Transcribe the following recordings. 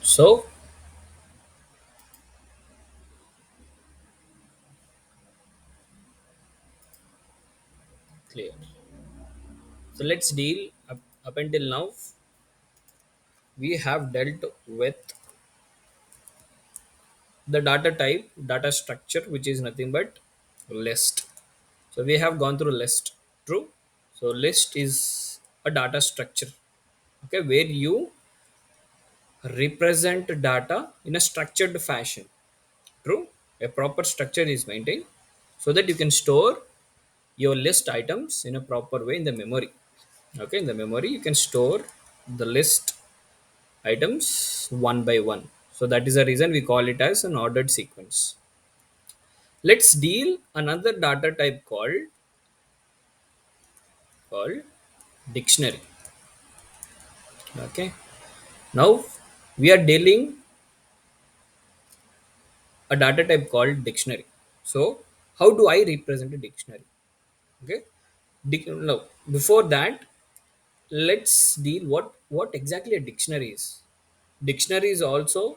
So clear. So let's deal up until now. We have dealt with the data type, data structure, which is nothing but list. So we have gone through list. True. So list is a data structure. Okay, where you represent data in a structured fashion. True. A proper structure is maintained so that you can store your list items in a proper way in the memory. Okay, in the memory you can store the list items one by one. So that is the reason we call it as an ordered sequence. Let's deal another data type called dictionary. Okay. Now we are dealing a data type called dictionary. So how do I represent a dictionary? Okay. No, before that, let's deal what exactly a dictionary is. Dictionary is also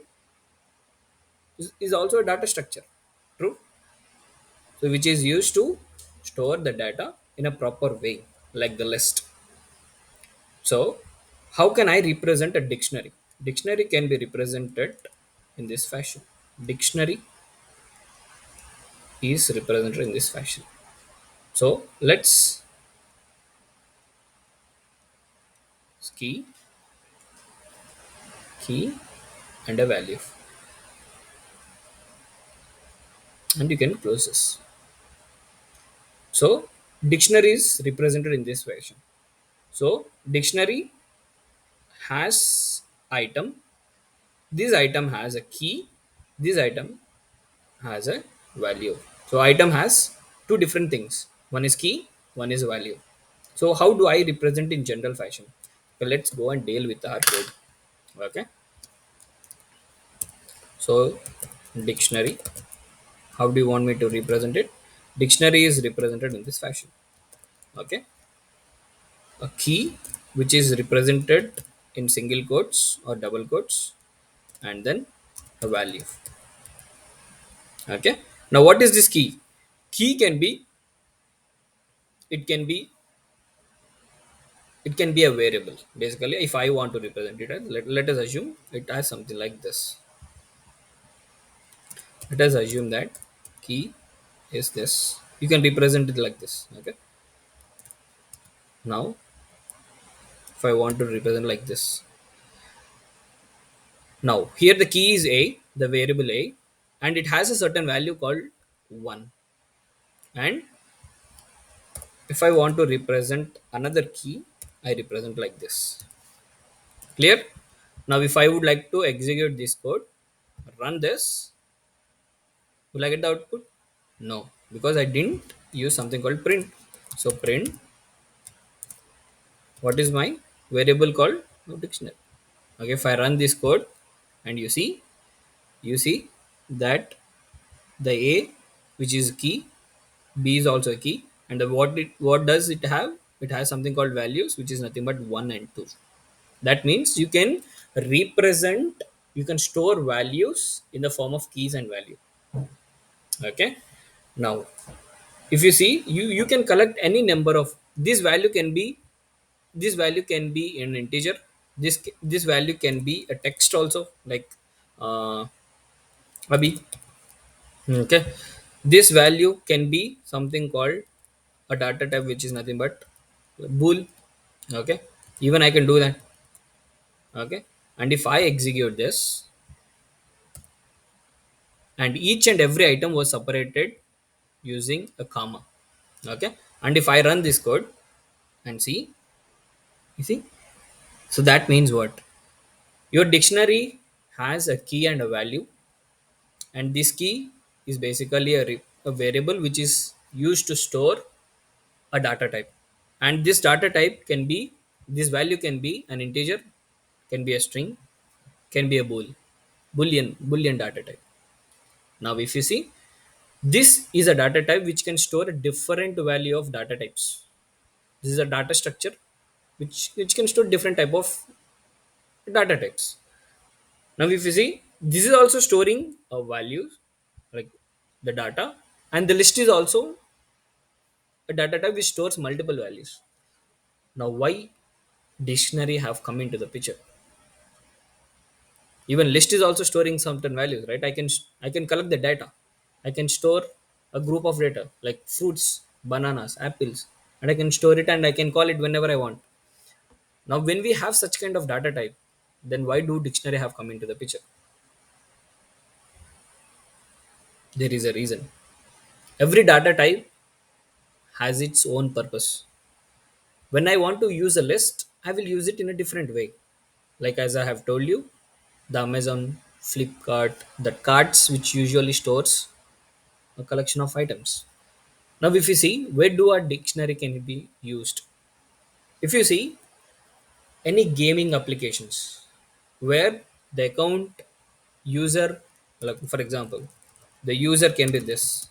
a data structure. True. So which is used to store the data in a proper way, like the list. So how can I represent a dictionary? Dictionary can be represented in this fashion. Dictionary is represented in this fashion. So let's key, key, and a value, and you can close this. So dictionary is represented in this fashion. So dictionary has item. This item has a key. This item has a value. So item has two different things. One is key, one is value. So how do I represent in general fashion? Okay, let's go and deal with our code. Okay. So dictionary. How do you want me to represent it? Dictionary is represented in this fashion. Okay. A key which is represented in single quotes or double quotes, and then a value. Okay. Now what is this key? Key can be, it can be, it can be a variable. Basically, if I want to represent it, let us assume it has something like this. Let us assume that key is this. You can represent it like this. Okay. Now if I want to represent like this, now here the key is a, the variable a, and it has a certain value called 1. And if I want to represent another key, I represent like this. Clear? Now if I would like to execute this code, run this, will I get the output? No, because I didn't use something called print. So print, what is my variable called? No, dictionary. Okay, if I run this code and you see that the a, which is key, b is also a key, and what does it have? It has something called values, which is nothing but 1 and 2. That means you can represent, you can store values in the form of keys and value. Okay. Now if you see, you can collect any number of this value. Can be, this value can be an integer. This value can be a text also, like abhi. Okay. This value can be something called a data type, which is nothing but bool. Okay. Even I can do that. Okay. And if I execute this, and each and every item was separated using a comma. Okay. And if I run this code and see, you see, so that means what? Your dictionary has a key and a value, and this key is basically a variable which is used to store a data type. And this data type can be, this value can be an integer, can be a string, can be a boolean data type. Now if you see, this is a data type which can store a different value of data types. This is a data structure which can store different type of data types. Now if you see, this is also storing values, like the data, and the list is also a data type which stores multiple values. Now why dictionary have come into the picture? Even list is also storing certain values, right? I can collect the data. I can store a group of data like fruits, bananas, apples, and I can store it and I can call it whenever I want. Now when we have such kind of data type, then why do dictionary have come into the picture? There is a reason. Every data type has its own purpose. When I want to use a list, I will use it in a different way. Like as I have told you, the Amazon, Flipkart, the carts which usually stores a collection of items. Now, if you see, where do our dictionary can be used? If you see any gaming applications where the account user, like for example, the user can be this,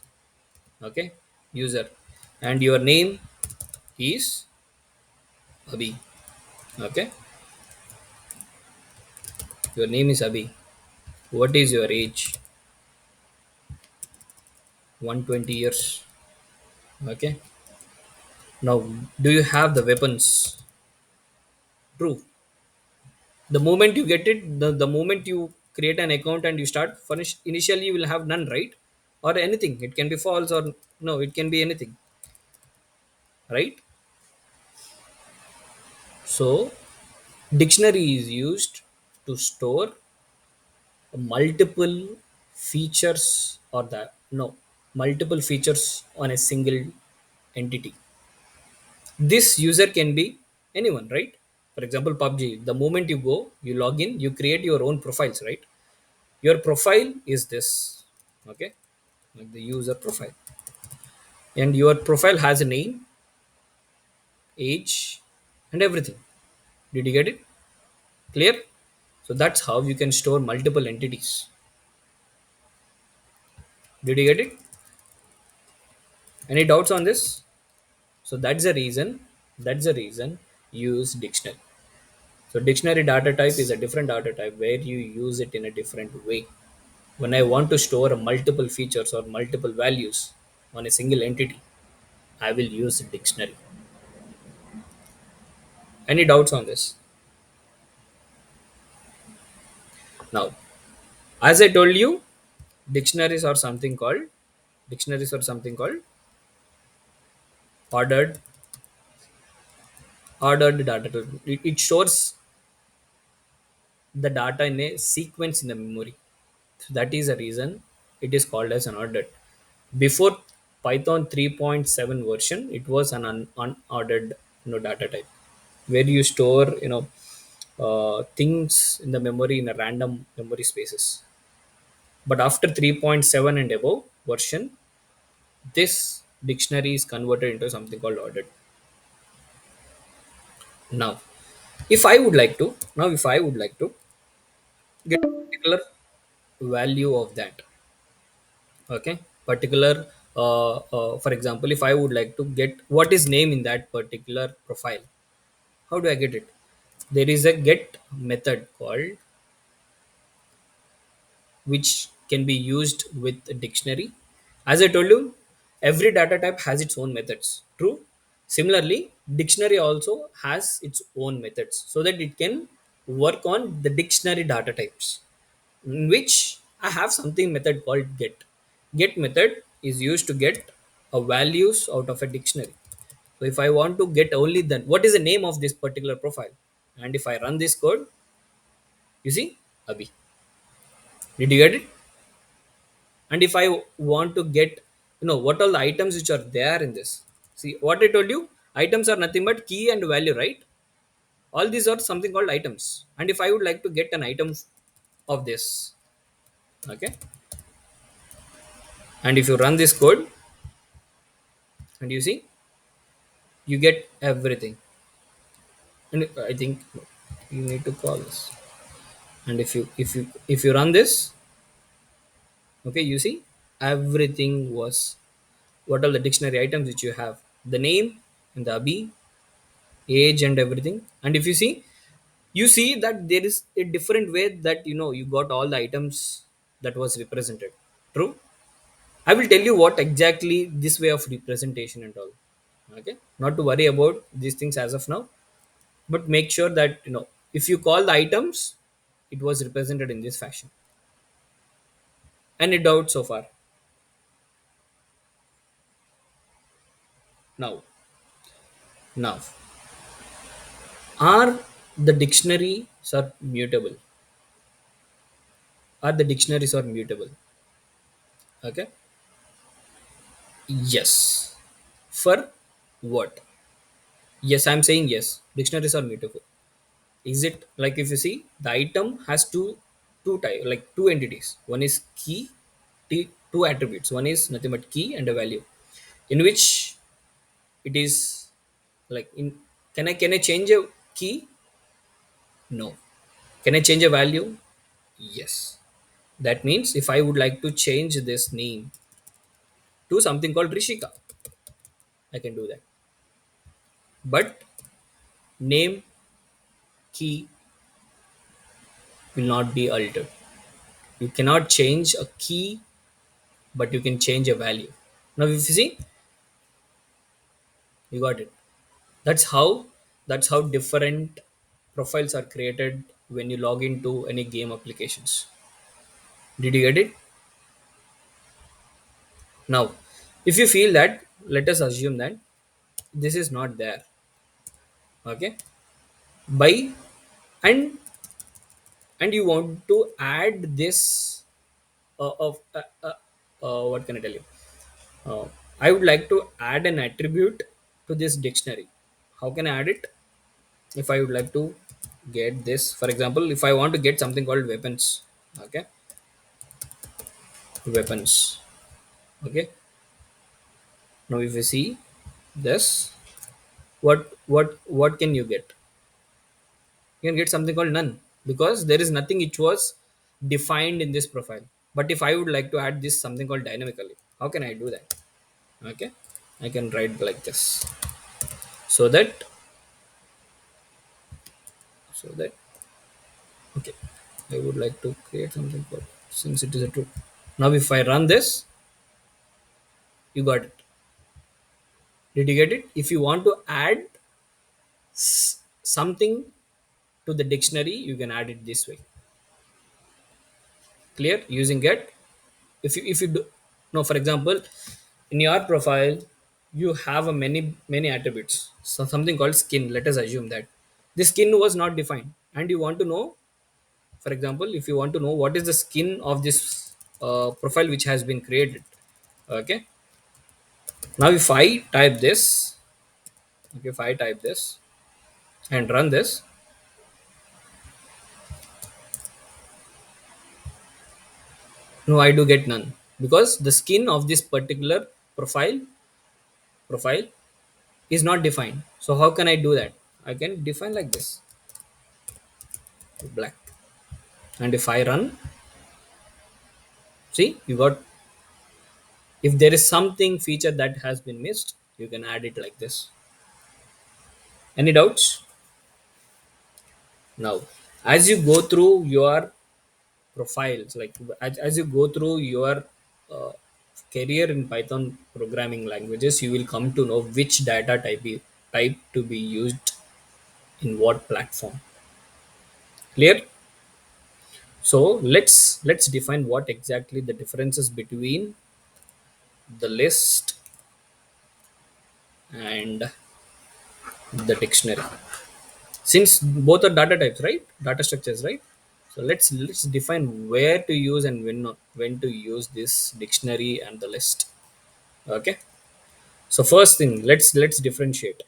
okay, user, and your name is Abhi, okay, your name is Abhi. What is your age? 120 years, okay. Now, do you have the weapons? True. The moment you get it, the moment you create an account and you start furnish, initially you will have none, right? Or anything, it can be false, or no, it can be anything, right? So dictionary is used to store multiple features, or the no, multiple features on a single entity. This user can be anyone, right? For example, PUBG, the moment you go, you log in, you create your own profiles, right? Your profile is this, okay, like the user profile, and your profile has a name, age, and everything. Did you get it? Clear? So that's how you can store multiple entities. Did you get it? Any doubts on this? So that's the reason use dictionary. So dictionary data type is a different data type where you use it in a different way. When I want to store multiple features or multiple values on a single entity, I will use dictionary. Any doubts on this? Now, as I told you, dictionaries are something called dictionaries are something called ordered ordered data type. It stores the data in a sequence in the memory. So that is the reason it is called as an ordered. Before Python 3.7 version, it was an unordered data type where you store things in the memory in a random memory spaces. But after 3.7 and above version, this dictionary is converted into something called ordered. Now, if I would like to get a particular value of that, okay, particular, for example, if I would like to get what is name in that particular profile, how do I get it? There is a get method called, which can be used with a dictionary. As I told you, every data type has its own methods, true. Similarly, dictionary also has its own methods so that it can work on the dictionary data types, in which I have something method called get method is used to get a values out of a dictionary. So if I want to get only then what is the name of this particular profile, and if I run this code, you see Abhi. Did you get it? And if I want to get, what all the items which are there in this, see what I told you, items are nothing but key and value, right? All these are something called items. And if I would like to get an item of this, okay, and if you run this code and you see, you get everything. And I think you need to call this. And if you run this, okay, you see everything was, what are the dictionary items which you have, the name and the Abhi, age and everything. And if you see, you see that there is a different way that you got all the items that was represented. True. I will tell you what exactly this way of representation and all. Okay, not to worry about these things as of now, but make sure that if you call the items, it was represented in this fashion. Any doubt so far? Now, are the dictionaries are mutable? Are the dictionaries are mutable? Okay. Yes. For what? Yes, I'm saying yes. Dictionaries are mutable. Is it like, if you see the item has two type, like two entities. One is key, two attributes. One is nothing but key and a value, in which it is like in. Can I change a key? No. Can I change a value? Yes. That means if I would like to change this name to something called Rishika, I can do that. But name key will not be altered. You cannot change a key, but you can change a value. Now, if you see, you got it. That's how different profiles are created when you log into any game applications. Did you get it? Now, if you feel that, let us assume that this is not there. Okay, by and and you want to add this of what can I tell you? Uh, I would like to add an attribute to this dictionary. How can I add it? If I would like to get this, for example, if I want to get something called weapons, okay, weapons, okay. Now, if you see this, what can you get? You can get something called none, because there is nothing which was defined in this profile. But if I would like to add this something called dynamically, how can I do that? Okay, I can write like this, so that so that okay, I would like to create something called, since it is a true. Now, if I run this, you got it. Did you get it? If you want to add something to the dictionary, you can add it this way. Clear? Using get. If you do, no, for example, in your profile, you have a many attributes. So something called skin. Let us assume that the skin was not defined, and you want to know, for example, if you want to know what is the skin of this profile which has been created. Okay. Now, if I type this, okay, if I type this and run this, no, I do get none, because the skin of this particular profile is not defined. So how can I do that? I can define like this, black. And if I run, see, you got, if there is something feature that has been missed, you can add it like this. Any doubts? Now, as you go through your profiles, like as you go through your uh, career in Python programming languages, you will come to know which data type to be used in what platform. Clear? So let's define what exactly the differences between the list and the dictionary, since both are data types, right? Data structures, right? So let's define where to use and when to use this dictionary and the list. Okay. So first thing, let's differentiate.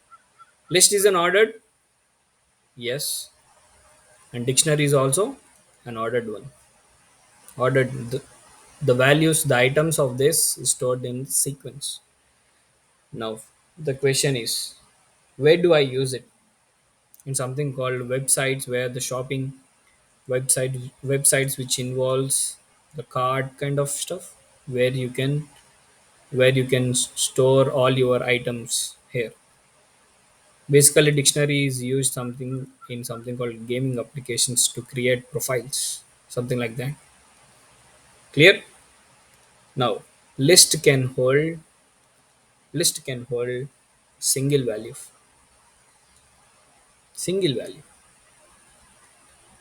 List is an ordered, yes, and dictionary is also an ordered one. Ordered, the values, the items of this is stored in sequence. Now, the question is, where do I use it? In something called websites, where the shopping websites which involves the card kind of stuff, where you can store all your items here. Basically, dictionary is used something in something called gaming applications to create profiles, something like that. Clear? Now, list can hold list can hold single value, single value,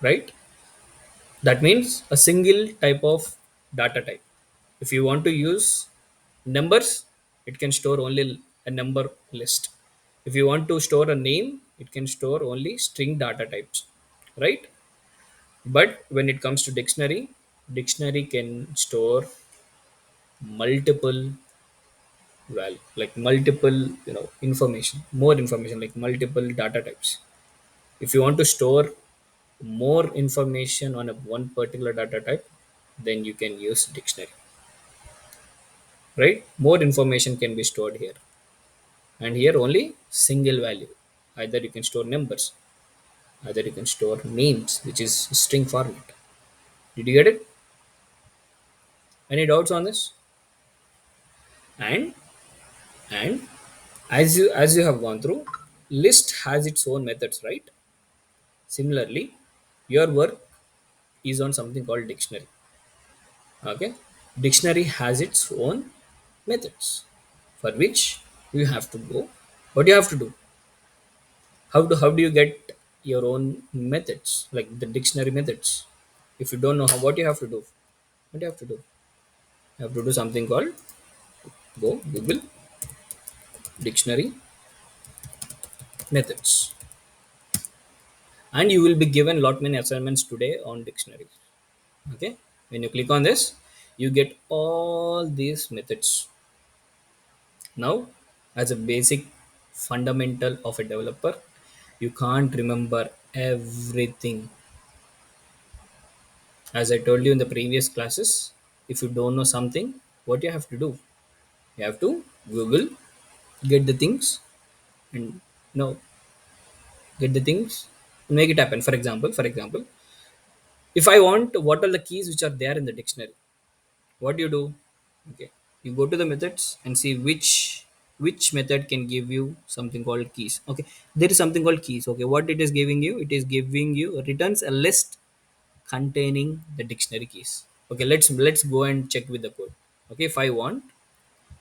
right? That means a single type of data type. If you want to use numbers, it can store only a number list. If you want to store a name, it can store only string data types, right? But when it comes to dictionary can store multiple like multiple, information, more information, like multiple data types. If you want to store more information on a one particular data type, then you can use dictionary, right? More information can be stored here, and here only single value. Either you can store numbers, either you can store names, which is string format. Did you get it? Any doubts on this? And and as you have gone through, list has its own methods, right? Similarly, your work is on something called dictionary. Okay, dictionary has its own methods for which you have to go. What you have to do? How do you get your own methods, like the dictionary methods? If you don't know what you have to do, what you have to do? You have to do something called, go Google dictionary methods, and you will be given lot many assignments today on dictionary. Okay, when you click on this, you get all these methods. Now, as a basic fundamental of a developer, you can't remember everything. As I told you in the previous classes, if you don't know something, what you have to do? You have to Google, get the things, and get the things, make it happen. For example, if I want what are the keys which are there in the dictionary, what do you do? Okay, you go to the methods and see which method can give you something called keys. Okay, there is something called keys. Okay, what it is giving you? It is giving you returns a list containing the dictionary keys. Okay, let's go and check with the code. Okay, if I want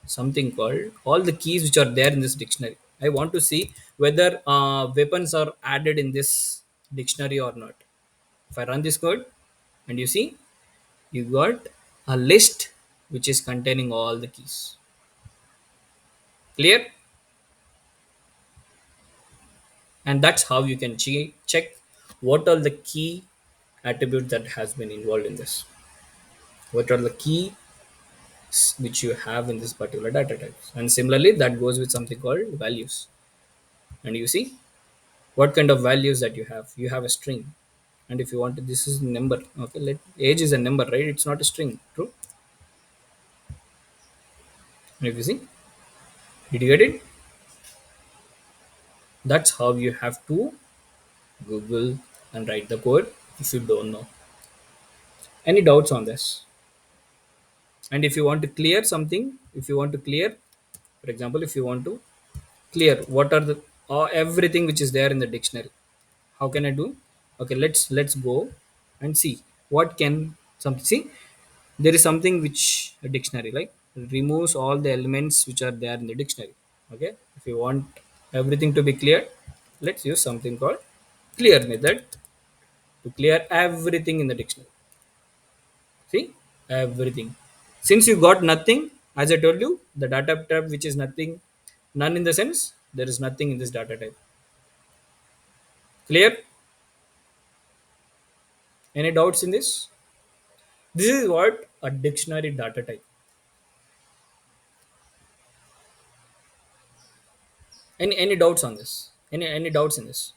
something called all the keys which are there in this dictionary, I want to see whether weapons are added in this dictionary or not. If I run this code, and you see, you got a list which is containing all the keys. Clear? And that's how you can check what are the key attributes that has been involved in this, what are the keys which you have in this particular data types. And similarly, that goes with something called values. And you see what kind of values that you have a string. And if you want to, this is number. Okay, let age is a number, right? It's not a string. True? And if you see, did you get it? That's how you have to Google and write the code if you don't know. Any doubts on this? And if you want to clear something, if you want to clear, for example, if you want to clear what are the everything which is there in the dictionary, how can I do? Okay, let's go and see what can some see. There is something which a dictionary like removes all the elements which are there in the dictionary. Okay, if you want everything to be clear, let's use something called clear method to clear everything in the dictionary. See, everything. Since you got nothing, as I told you, the data type which is nothing, none in the sense, there is nothing in this data type. Clear? Any doubts in this? This is what a dictionary data type. Any doubts on this? Any doubts in this?